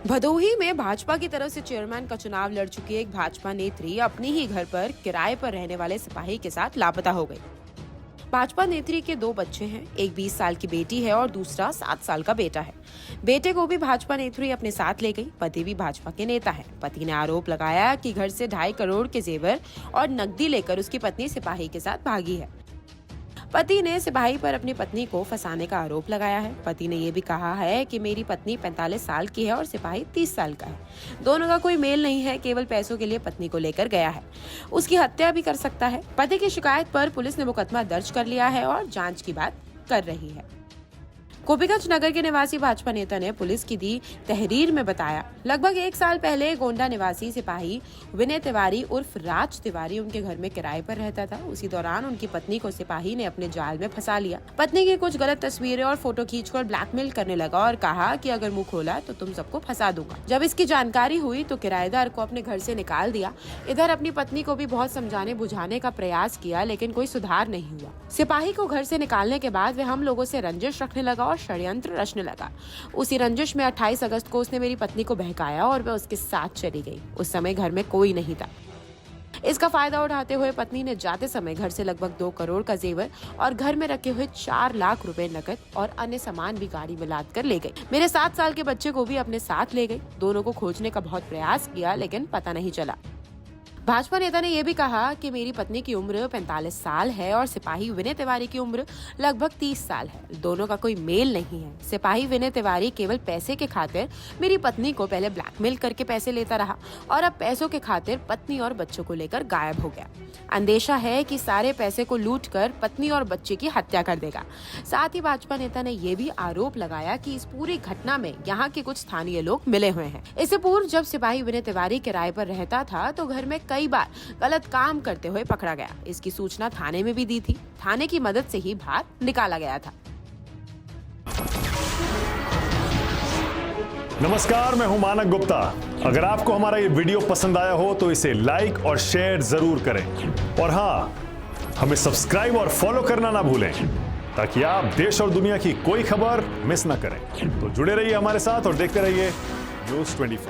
भदोही में भाजपा की तरफ से चेयरमैन का चुनाव लड़ चुकी एक भाजपा नेत्री अपने ही घर पर किराए पर रहने वाले सिपाही के साथ लापता हो गई। भाजपा नेत्री के 2 बच्चे हैं, एक 20 साल की बेटी है और दूसरा 7 साल का बेटा है। बेटे को भी भाजपा नेत्री अपने साथ ले गई। पति भी भाजपा के नेता है। पति ने आरोप लगाया कि घर से 2.5 करोड़ के जेवर और नकदी लेकर उसकी पत्नी सिपाही के साथ भागी है। पति ने सिपाही पर अपनी पत्नी को फंसाने का आरोप लगाया है। पति ने ये भी कहा है कि मेरी पत्नी 45 साल की है और सिपाही 30 साल का है। दोनों का कोई मेल नहीं है, केवल पैसों के लिए पत्नी को लेकर गया है। उसकी हत्या भी कर सकता है। पति की शिकायत पर पुलिस ने मुकदमा दर्ज कर लिया है और जांच की बात कर रही है। गोपीगंज नगर के निवासी भाजपा नेता ने पुलिस की दी तहरीर में बताया, लगभग 1 साल पहले गोंडा निवासी सिपाही विनय तिवारी उर्फ राज तिवारी उनके घर में किराए पर रहता था। उसी दौरान उनकी पत्नी को सिपाही ने अपने जाल में फंसा लिया। पत्नी की कुछ गलत तस्वीरें और फोटो खींचकर ब्लैकमेल करने लगा और कहा कि अगर मुंह खोला तो तुम सबको फंसा दूंगा। जब इसकी जानकारी हुई तो किराएदार को अपने घर से निकाल दिया। इधर अपनी पत्नी को भी बहुत समझाने बुझाने का प्रयास किया, लेकिन कोई सुधार नहीं हुआ। सिपाही को घर से निकालने के बाद वह हम लोगों से रंजिश रखने लगा और षड्यंत्र रचने लगा। उसी रंजिश में 28 अगस्त को उसने मेरी पत्नी को बहकाया और वह उसके साथ चली गई। उस समय घर में कोई नहीं था। इसका फायदा उठाते हुए पत्नी ने जाते समय घर से लगभग 2 करोड़ का जेवर और घर में रखे हुए 4 लाख रुपए नकद और अन्य सामान भी गाड़ी में लाद कर ले गई। मेरे 7 साल के बच्चे को भी अपने साथ ले गई। दोनों को खोजने का बहुत प्रयास किया, लेकिन पता नहीं चला। भाजपा नेता ने यह भी कहा कि मेरी पत्नी की उम्र 45 साल है और सिपाही विनय तिवारी की उम्र लगभग 30 साल है। दोनों का कोई मेल नहीं है। सिपाही विनय तिवारी केवल पैसे के खातिर मेरी पत्नी को पहले ब्लैकमेल करके पैसे लेता रहा और अब पैसों के खातिर पत्नी और बच्चों को लेकर गायब हो गया। अंदेशा है कि सारे पैसे को लूटकर पत्नी और बच्चे की हत्या कर देगा। साथ ही भाजपा नेता ने यह भी आरोप लगाया कि इस पूरी घटना में यहाँ के कुछ स्थानीय लोग मिले हुए हैं। इससे पूर्व जब सिपाही विनय तिवारी किराए पर रहता था तो घर में कई बार गलत काम करते हुए पकड़ा गया। इसकी सूचना थाने में भी दी थी। थाने की मदद से ही बाहर निकाला गया था। नमस्कार, मैं हूं मानक गुप्ता। अगर आपको हमारा ये वीडियो पसंद आया हो तो इसे लाइक और शेयर जरूर करें और हाँ, हमें सब्सक्राइब और फॉलो करना ना भूलें ताकि आप देश और दुनिया की कोई खबर मिस ना करें। तो जुड़े रहिए हमारे साथ और देखते रहिए News 24।